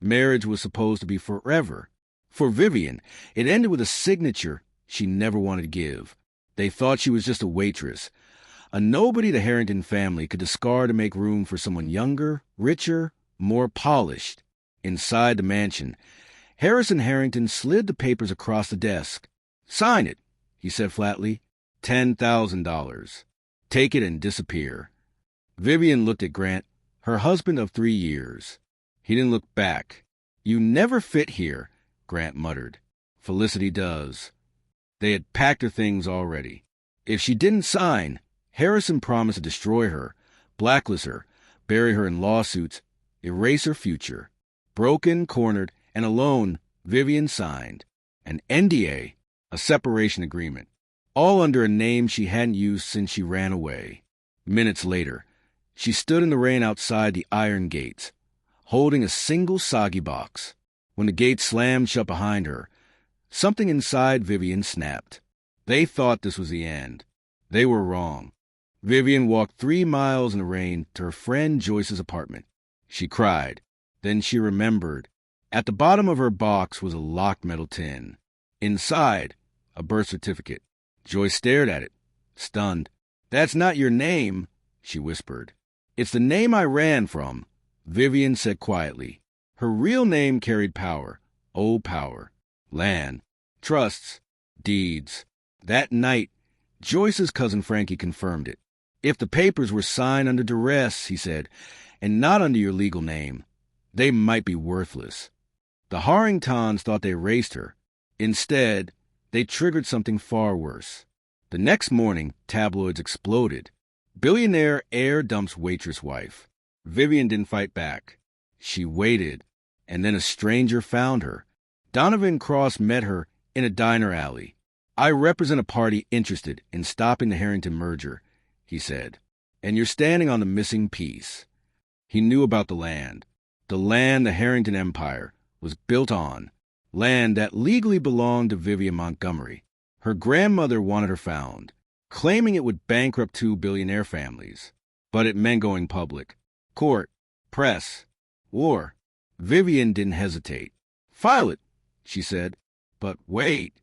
Marriage was supposed to be forever. For Vivien, it ended with a signature she never wanted to give. They thought she was just a waitress, a nobody the Harrington family could discard to make room for someone younger, richer, more polished. Inside the mansion, Harrison Harrington slid the papers across the desk. "Sign it," he said flatly. $10,000. Take it and disappear. Vivien looked at Grant, her husband of 3 years. He didn't look back. "You never fit here," Grant muttered. "Felicity does." They had packed her things already. If she didn't sign, Harrison promised to destroy her, blacklist her, bury her in lawsuits, erase her future. Broken, cornered, and alone, Vivien signed. An NDA, a separation agreement, all under a name she hadn't used since she ran away. Minutes later, she stood in the rain outside the iron gates, holding a single soggy box. When the gate slammed shut behind her, something inside Vivien snapped. They thought this was the end. They were wrong. Vivien walked 3 miles in the rain to her friend Joyce's apartment. She cried. Then she remembered. At the bottom of her box was a locked metal tin. Inside, a birth certificate. Joyce stared at it, stunned. "That's not your name," she whispered. "It's the name I ran from," Vivien said quietly. Her real name carried power, old power, land, trusts, deeds. That night, Joyce's cousin Frankie confirmed it. "If the papers were signed under duress," he said, "and not under your legal name, they might be worthless." The Harringtons thought they erased her. Instead, they triggered something far worse. The next morning, tabloids exploded. Billionaire heir dumps waitress wife. Vivien didn't fight back. She waited, and then a stranger found her. Donovan Cross met her in a diner alley. "I represent a party interested in stopping the Harrington merger," he said, "and you're standing on the missing piece." He knew about the land the Harrington Empire was built on, land that legally belonged to Vivien Montgomery. Her grandmother wanted her found, claiming it would bankrupt 2 billionaire families. But it meant going public. Court, press, war. Vivien didn't hesitate. "File it," she said. But wait.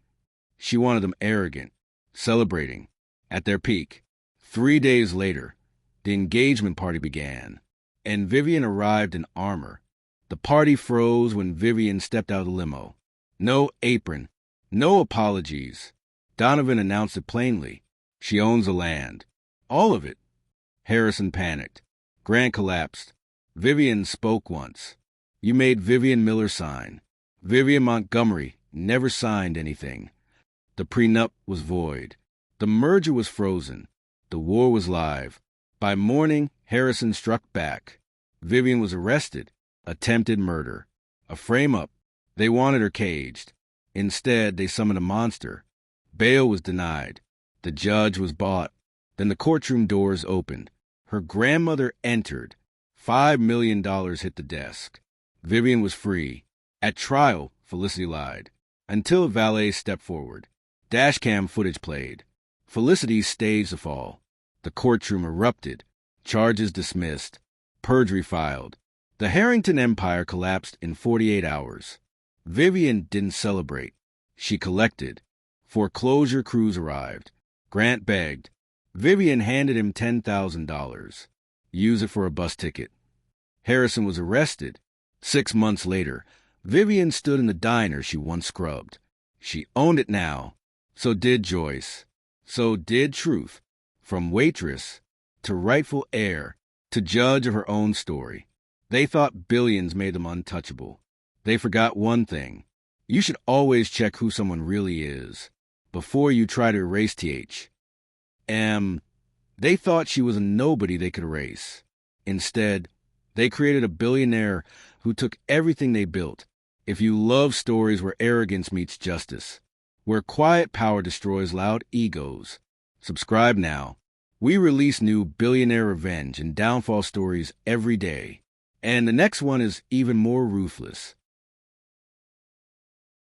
She wanted them arrogant, celebrating, at their peak. 3 days later, the engagement party began, and Vivien arrived in armor. The party froze when Vivien stepped out of the limo. No apron, no apologies. Donovan announced it plainly. She owns the land. All of it. Harrison panicked. Grant collapsed. Vivien spoke once. "You made Vivien Miller sign." Vivien Montgomery never signed anything. The prenup was void. The merger was frozen. The war was live. By morning, Harrison struck back. Vivien was arrested. Attempted murder. A frame-up. They wanted her caged. Instead, they summoned a monster. Bail was denied. The judge was bought. Then the courtroom doors opened. Her grandmother entered. $5 million hit the desk. Vivien was free. At trial, Felicity lied. Until a valet stepped forward. Dashcam footage played. Felicity staged the fall. The courtroom erupted. Charges dismissed. Perjury filed. The Harrington Empire collapsed in 48 hours. Vivien didn't celebrate. She collected. Foreclosure crews arrived. Grant begged. Vivien handed him $10,000. Use it for a bus ticket. Harrison was arrested. 6 months later, Vivien stood in the diner she once scrubbed. She owned it now. So did Joyce. So did Truth. From waitress to rightful heir to judge of her own story. They thought billions made them untouchable. They forgot one thing. You should always check who someone really is before you try to erase TH. They thought she was a nobody they could erase. Instead, they created a billionaire who took everything they built. If you love stories where arrogance meets justice, where quiet power destroys loud egos, subscribe now. We release new billionaire revenge and downfall stories every day. And the next one is even more ruthless.